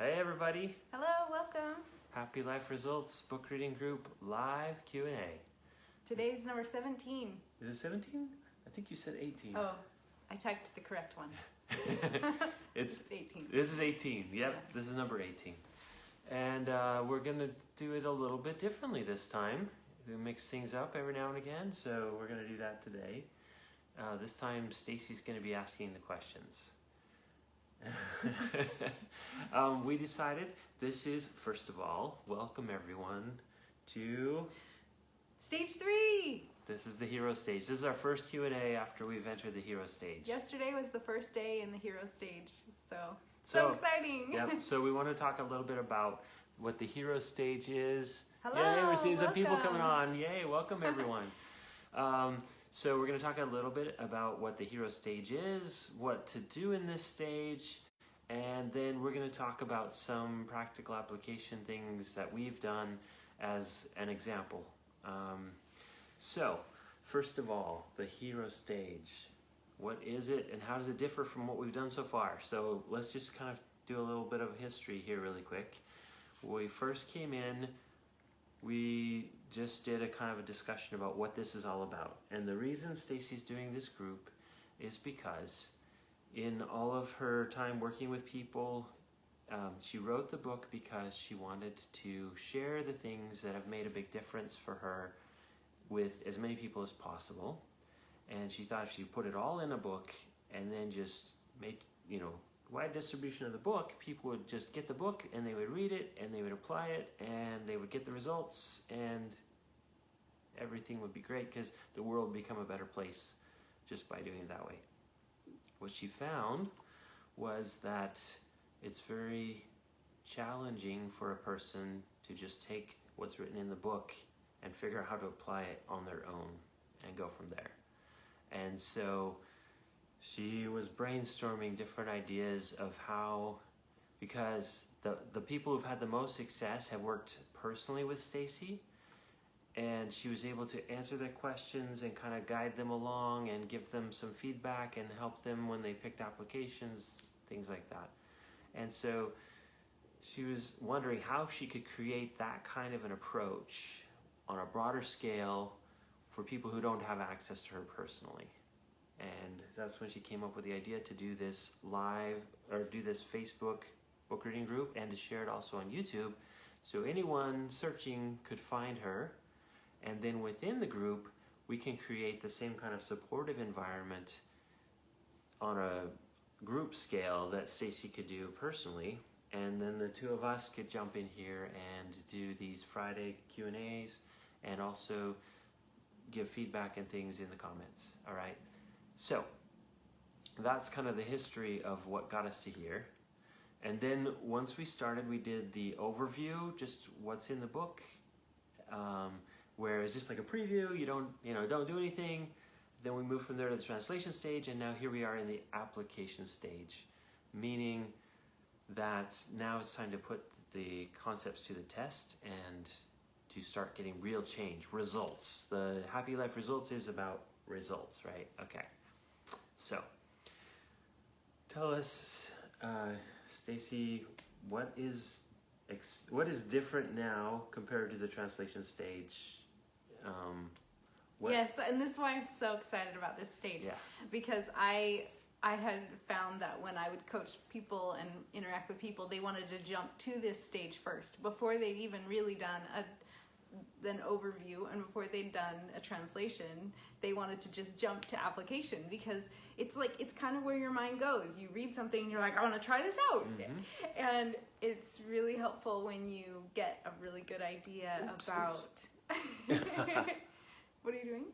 Hey everybody, Hello, welcome. Happy Life Results Book Reading Group live Q&A. Today's number 17. Is it 17? I think you said 18. Oh, I typed the correct one. It's 18. This is 18, yep, Yeah. This is number 18. And we're gonna do it a little bit differently this time. We mix things up every now and again, so we're gonna do that today. This time Stacy's gonna be asking the questions. We decided this is, first of all, welcome everyone to Stage 3! this is the hero stage. This is our first Q&A after we've entered the hero stage. Yesterday was the first day in the hero stage, so So, exciting! Yep. So we want to talk a little bit about what the hero stage is. Hello, Yay, we're seeing some people welcome. coming on. Yay, welcome everyone. So we're going to talk a little bit about what the hero stage is, what to do in this stage, and then we're going to talk about some practical application things that we've done as an example. So, first of all, the hero stage. What is it and how does it differ from what we've done so far? So let's just kind of do a little bit of history here really quick. When we first came in, we just did a kind of a discussion about what this is all about. And the reason Stacy's doing this group is because in all of her time working with people, she wrote the book because she wanted to share the things that have made a big difference for her with as many people as possible. And she thought if she put it all in a book and then just made, wide distribution of the book, people would just get the book and they would read it and they would apply it and they would get the results and everything would be great because the world would become a better place just by doing it that way. What she found was that it's very challenging for a person to just take what's written in the book and figure out how to apply it on their own and go from there. And so she was brainstorming different ideas of how, because the people who've had the most success have worked personally with Stacy, and she was able to answer their questions and kind of guide them along and give them some feedback and help them when they picked applications, things like that. And so she was wondering how she could create that kind of an approach on a broader scale for people who don't have access to her personally. And that's when she came up with the idea to do this live, or do this Facebook book reading group and to share it also on YouTube. So anyone searching could find her. And then within the group, we can create the same kind of supportive environment on a group scale that Stacy could do personally. And then the two of us could jump in here and do these Friday Q&As and also give feedback and things in the comments, all right? So that's kind of the history of what got us to here. And then once we started, we did the overview, just what's in the book, where it's just like a preview, you don't do anything. Then we moved from there to the translation stage, and now here we are in the application stage, meaning that now it's time to put the concepts to the test and to start getting real change, results. The Happy Life Results is about results, right? Okay. So, tell us, Stacy, what is different now compared to the translation stage? Yes, and this is why I'm so excited about this stage. Yeah. Because I had found that when I would coach people and interact with people, they wanted to jump to this stage first before they'd even really done an overview, and before they'd done a translation, they wanted to just jump to application because it's kind of where your mind goes. You read something and you're like, I want to try this out. Mm-hmm. And it's really helpful when you get a really good idea about What are you doing?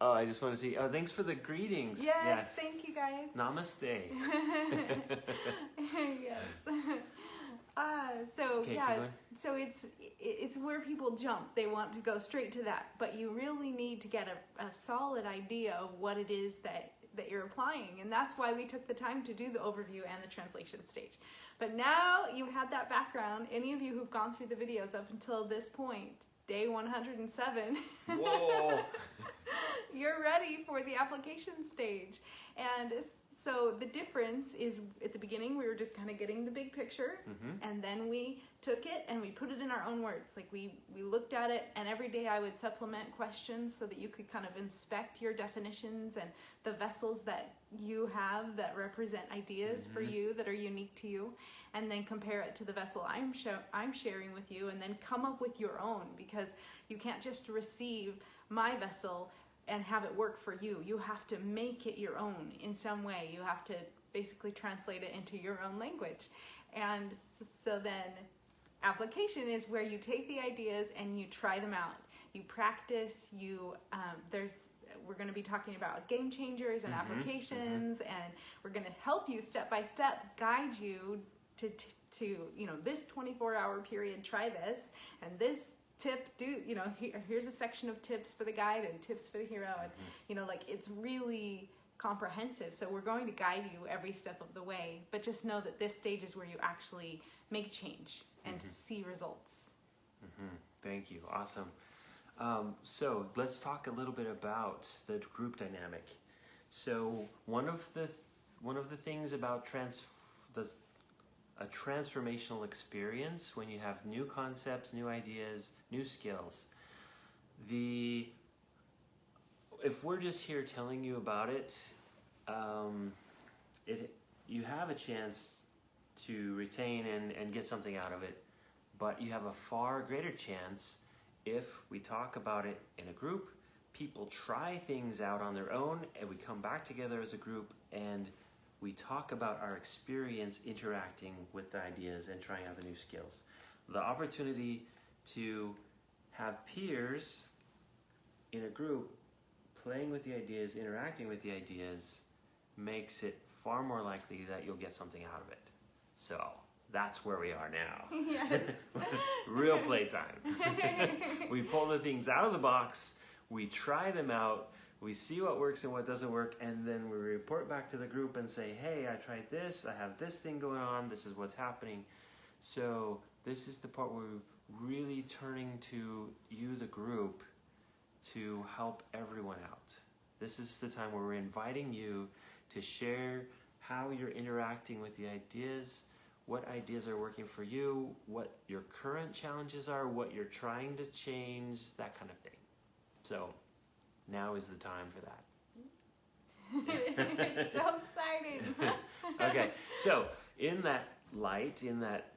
Oh, I just want to see. Oh, thanks for the greetings. Yes. Thank you guys. Namaste. Yes. So it's where people jump. They want to go straight to that, but you really need to get a solid idea of what it is that you're applying, and that's why we took the time to do the overview and the translation stage. But now you had that background. Any of you who've gone through the videos up until this point, day 107, whoa, you're ready for the application stage. And So the difference is at the beginning we were just kind of getting the big picture, and then we took it and we put it in our own words. Like we looked at it, and every day I would supplement questions so that you could kind of inspect your definitions and the vessels that you have that represent ideas for you that are unique to you, and then compare it to the vessel I'm sharing with you, and then come up with your own, because you can't just receive my vessel and have it work for you. You have to make it your own in some way. You have to basically translate it into your own language. And so then application is where you take the ideas and you try them out. You practice, we're going to be talking about game changers and applications, and we're going to help you step by step, guide you to this 24-hour period, try this, and this tip, here's a section of tips for the guide and tips for the hero, and it's really comprehensive. So we're going to guide you every step of the way, but just know that this stage is where you actually make change and to see results. Thank you. Awesome. So let's talk a little bit about the group dynamic. So one of the things about a transformational experience, when you have new concepts, new ideas, new skills, if we're just here telling you about it, you have a chance to retain and get something out of it, but you have a far greater chance if we talk about it in a group, people try things out on their own, and we come back together as a group and we talk about our experience interacting with the ideas and trying out the new skills. The opportunity to have peers in a group playing with the ideas, interacting with the ideas, makes it far more likely that you'll get something out of it. So that's where we are now. Yes. Real playtime. We pull the things out of the box, we try them out, we see what works and what doesn't work, and then we report back to the group and say, hey, I tried this, I have this thing going on, this is what's happening. So this is the part where we're really turning to you, the group, to help everyone out. This is the time where we're inviting you to share how you're interacting with the ideas, what ideas are working for you, what your current challenges are, what you're trying to change, that kind of thing. So now is the time for that. It's so exciting. Okay, so in that light, in that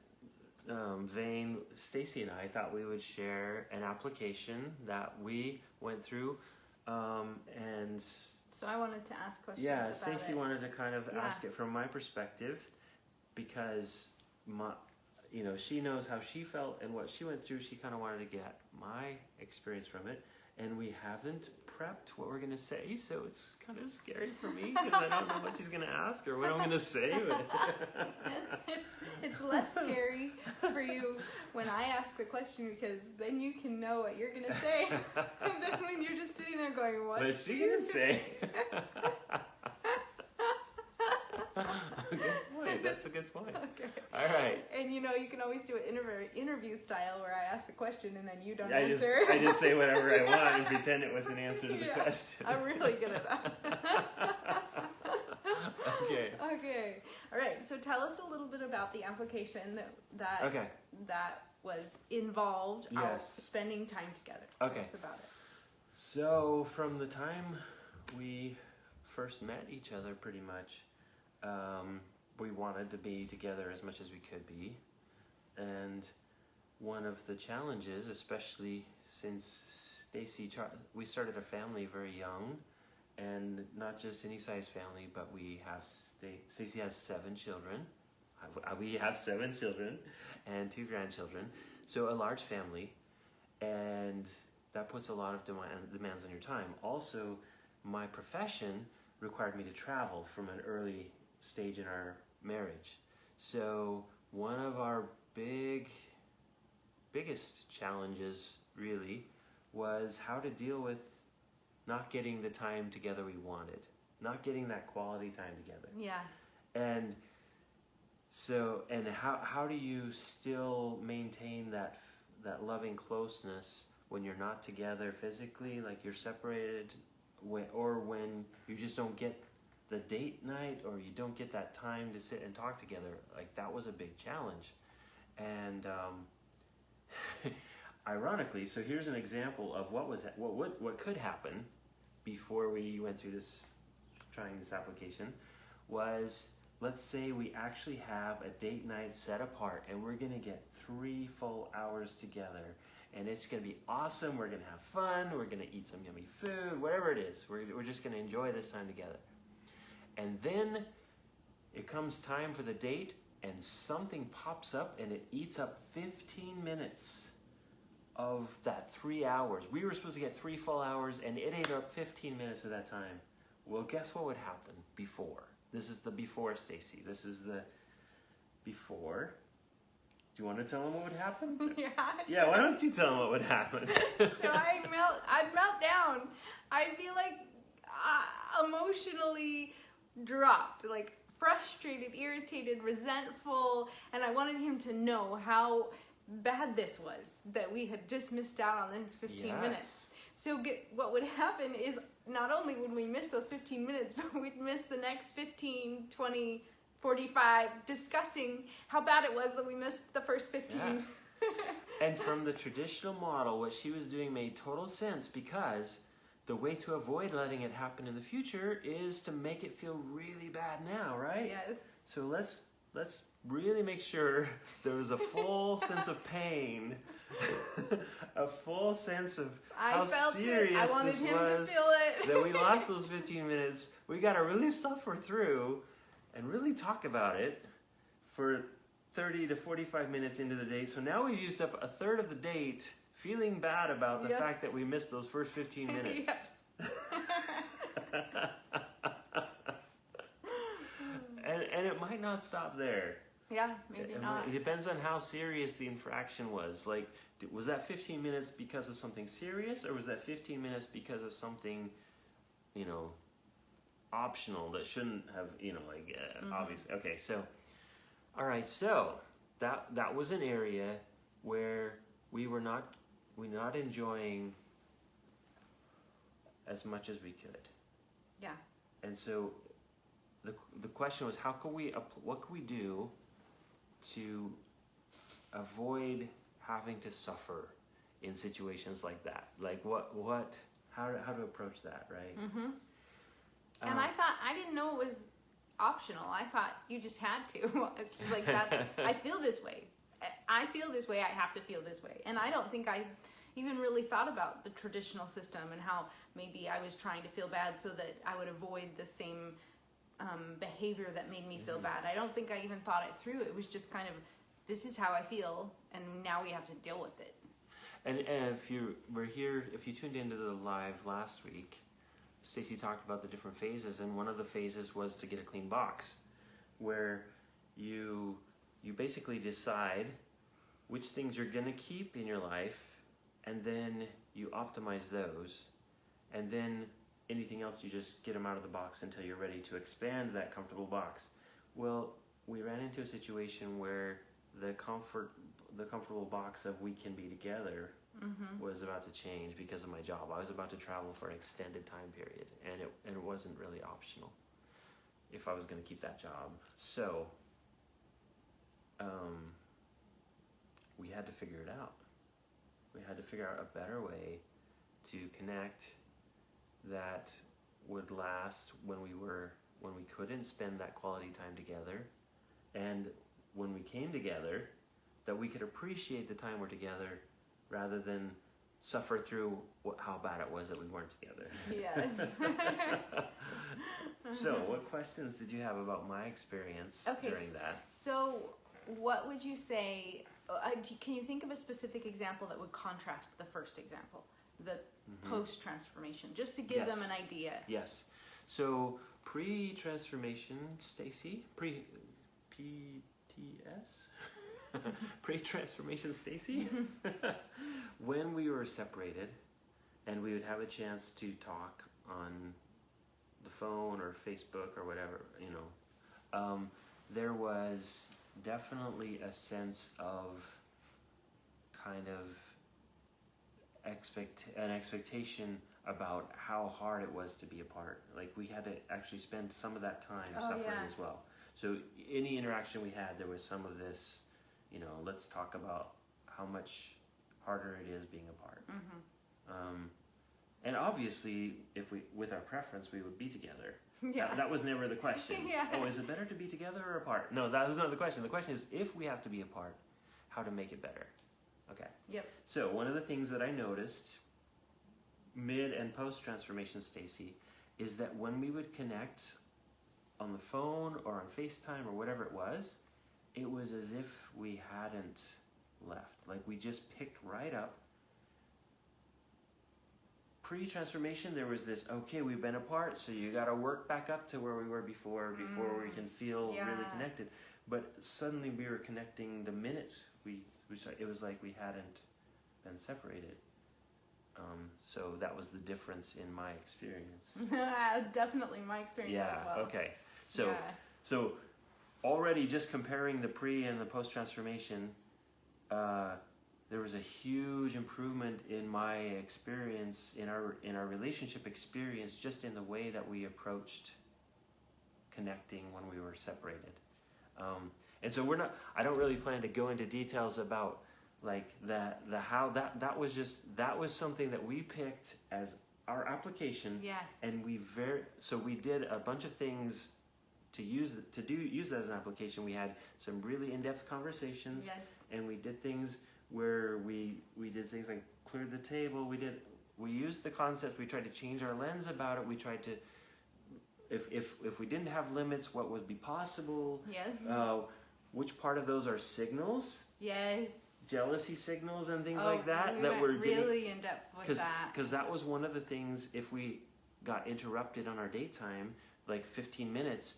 vein, Stacy and I thought we would share an application that we went through, and so I wanted to ask questions. yeah, about Stacy it. wanted to kind of ask it from my perspective, because she knows how she felt and what she went through. She kind of wanted to get my experience from it, and we haven't prepped what we're going to say, so it's kind of scary for me because I don't know what she's going to ask or what I'm going to say. It's less scary for you when I ask the question, because then you can know what you're going to say. And then when you're just sitting there going, what's she going to say? Good point. That's a good point. Okay. All right. And you can always do an interview style where I ask the question and then you don't answer. I just say whatever I want and pretend it was an answer to the question. I'm really good at that. Okay. Okay. All right. So tell us a little bit about the application that was involved spending time together. Tell us about it. So from the time we first met each other, pretty much, we wanted to be together as much as we could be. And one of the challenges, especially since we started a family very young, and not just any size family, but Stacy has 7 children. We have 7 children and 2 grandchildren. So a large family, and that puts a lot of demands on your time. Also, my profession required me to travel from an early stage in our marriage. So one of our biggest challenges really was how to deal with not getting the time together we wanted, not getting that quality time together. Yeah. And how do you still maintain that loving closeness when you're not together physically, like you're separated, or when you just don't get the date night, or you don't get that time to sit and talk together, like that was a big challenge. And ironically, so here's an example of what could happen before we went through trying this application. Was, let's say we actually have a date night set apart, and we're gonna get 3 full hours together, and it's gonna be awesome. We're gonna have fun. We're gonna eat some yummy food, whatever it is. We're just gonna enjoy this time together. And then it comes time for the date, and something pops up, and it eats up 15 minutes of that 3 hours. We were supposed to get 3 full hours, and it ate up 15 minutes of that time. Well, guess what would happen before? This is the before, Stacy. This is the before. Do you want to tell them what would happen? Yeah, Yeah, sure. why don't you tell them what would happen? So I'd melt down. I'd be like emotionally dropped, like frustrated, irritated, resentful, and I wanted him to know how bad this was, that we had just missed out on this 15 minutes. So what would happen is not only would we miss those 15 minutes, but we'd miss the next 15, 20, 45 discussing how bad it was that we missed the first 15. Yeah. And from the traditional model, what she was doing made total sense, because the way to avoid letting it happen in the future is to make it feel really bad now, right? Yes. So let's really make sure there was a full sense of pain, a full sense of how serious I wanted this him was, to feel it. that we lost those 15 minutes. We got to really suffer through and really talk about it for 30 to 45 minutes into the date. So now we've used up a third of the date feeling bad about the Yes. fact that we missed those first 15 minutes. Yes. And it might not stop there. Yeah, maybe not. It depends on how serious the infraction was. Like, was that 15 minutes because of something serious, or was that 15 minutes because of something, optional that shouldn't have, obviously. Okay, so, all right, so that was an area where we were not enjoying as much as we could. Yeah. And so the question was, what could we do to avoid having to suffer in situations like that? Like how to approach that, right? Mm-hmm. And I thought, I didn't know it was optional. I thought you just had to. It's just like that. I feel this way. I feel this way. I have to feel this way. And I don't think I even really thought about the traditional system and how maybe I was trying to feel bad so that I would avoid the same behavior that made me feel bad. I don't think I even thought it through. It was just kind of, this is how I feel, and now we have to deal with it. And if you tuned into the live last week, Stacy talked about the different phases, and one of the phases was to get a clean box, where you basically decide which things you're going to keep in your life, and then you optimize those, and then anything else you just get them out of the box until you're ready to expand that comfortable box. Well, we ran into a situation where the comfortable box of we can be together was about to change because of my job. I was about to travel for an extended time period, and it wasn't really optional if I was going to keep that job. So we had to figure it out. We had to figure out a better way to connect that would last when we couldn't spend that quality time together, and when we came together, that we could appreciate the time we're together rather than suffer through how bad it was that we weren't together. Yes. So, what questions did you have about my experience during that? So, what would you say? Can you think of a specific example that would contrast the first example, the post-transformation, just to give them an idea? Yes. So, pre-transformation, Stacy, PTS, pre-transformation, Stacy. When we were separated, and we would have a chance to talk on the phone or Facebook or whatever, there was definitely a sense of kind of an expectation about how hard it was to be apart. Like we had to actually spend some of that time suffering as well. So any interaction we had, there was some of this, let's talk about how much harder it is being apart. And obviously, with our preference, we would be together. Yeah. That was never the question. Yeah. Oh, is it better to be together or apart? No, that was not the question. The question is, if we have to be apart, how to make it better. Okay. Yep. So one of the things that I noticed mid and post transformation, Stacy, is that when we would connect on the phone or on FaceTime or whatever it was as if we hadn't left. Like we just picked right up. Pre-transformation, there was this, okay, we've been apart, so you got to work back up to where we were before we can feel really connected. But suddenly we were connecting the minute it was like we hadn't been separated. So that was the difference in my experience. Definitely my experience as well. Okay. So already just comparing the pre and the post transformation, there was a huge improvement in my experience, in our relationship experience, just in the way that we approached connecting when we were separated. And so I don't really plan to go into details about like that was something that we picked as our application. Yes. And so we did a bunch of things to use that as an application. We had some really in-depth conversations. Yes. And we did things where we did things like cleared the table. We used the concept. We tried to change our lens about it. We tried to, if we didn't have limits, what would be possible? Yes. Which part of those are signals? Yes. Jealousy signals and things like that. We that went really in depth with that. Because that was one of the things. If we got interrupted on our date time, like 15 minutes,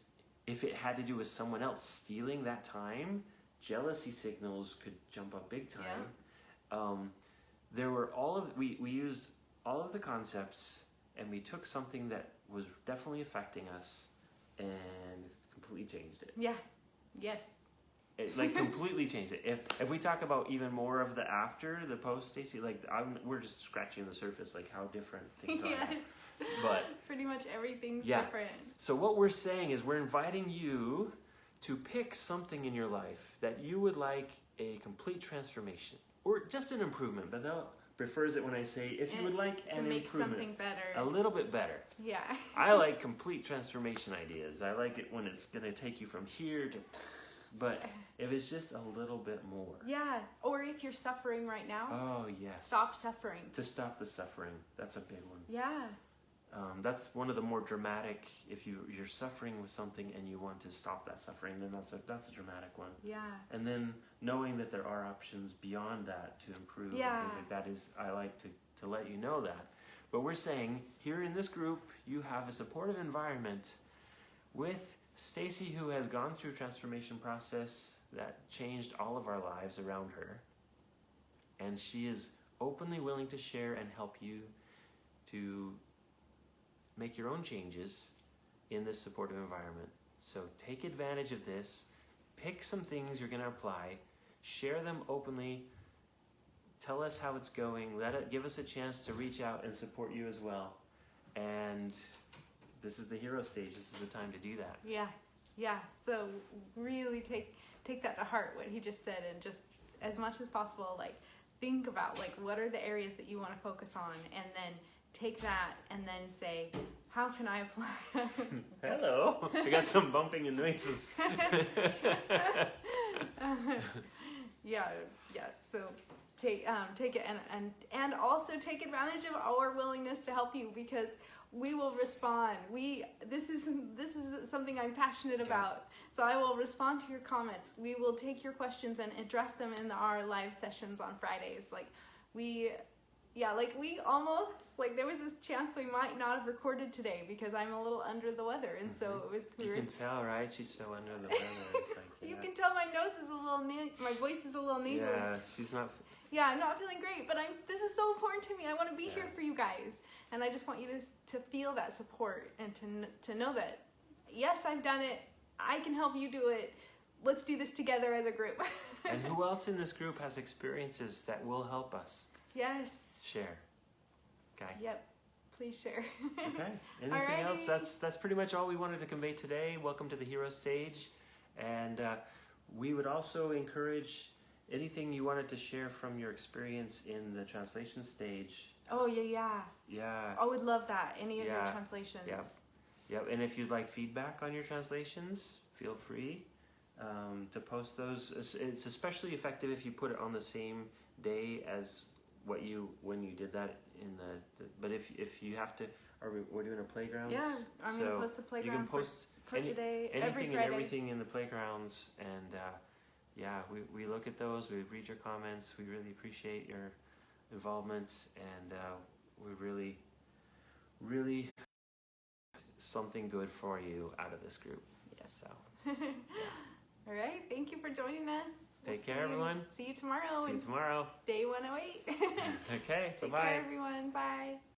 if it had to do with someone else stealing that time, jealousy signals could jump up big time. Yeah. There were we used all of the concepts, and we took something that was definitely affecting us and completely changed it. Yeah. Yes. It, completely changed it. If we talk about even more of the after, the post, Stacy, we're just scratching the surface, like how different things are. Yes. But pretty much everything's different. So what we're saying is we're inviting you to pick something in your life that you would like a complete transformation or just an improvement. But that prefers it when I say if you would like an improvement, something better, a little bit better. Yeah. I like complete transformation ideas. I like it when it's going to take you from here to. But if it's just a little bit more. Yeah. Or if you're suffering right now. Oh, yes. Stop suffering. To stop the suffering. That's a big one. Yeah. That's one of the more dramatic. If you're suffering with something and you want to stop that suffering, then that's a dramatic one. Yeah. And then knowing that there are options beyond that to improve. Yeah. Things like that is, I like to let you know that. But we're saying here in this group, you have a supportive environment with Stacy, who has gone through a transformation process that changed all of our lives around her. And she is openly willing to share and help you to make your own changes in this supportive environment. So take advantage of this. Pick some things you're going to apply. Share them openly. Tell us how it's going. Give us a chance to reach out and support you as well. And this is the hero stage. This is the time to do that. Yeah. So really take that to heart, what he just said, and just as much as possible, think about what are the areas that you want to focus on, and then take that and then say, how can I apply? Hello. I got some bumping and noises. Yeah. So take it and also take advantage of our willingness to help you, because we will respond. This is something I'm passionate about. So I will respond to your comments. We will take your questions and address them in our live sessions on Fridays. We almost, there was this chance we might not have recorded today because I'm a little under the weather, and so it was. You can tell, right? She's so under the weather. You can tell my nose is a little, my voice is a little nasal. Yeah, she's not. Yeah, I'm not feeling great, but this is so important to me. I want to be here for you guys, and I just want you to feel that support and to know that, yes, I've done it. I can help you do it. Let's do this together as a group. And who else in this group has experiences that will help us? Yes. Share. Okay. Yep. please share. Okay. Anything else? Alrighty. That's pretty much all we wanted to convey today. Welcome to the Hero Stage, and we would also encourage anything you wanted to share from your experience in the translation stage. Oh yeah. Yeah. I would love that. Any of your Yeah. translations. Yep. And if you'd like feedback on your translations, feel free to post those. It's especially effective if you put it on the same day as when you did that in the but if you have to, we're doing a playground. Yeah, I'm gonna post the You playground can post for today, every anything and Friday. everything in the playgrounds, and we look at those. We read your comments. We really appreciate your involvement, and we really something good for you out of this group. Yes. So All right. Thank you for joining us. Take care, everyone. See you tomorrow. See you tomorrow. Day 108. Okay. Take Bye-bye. care, everyone. Bye.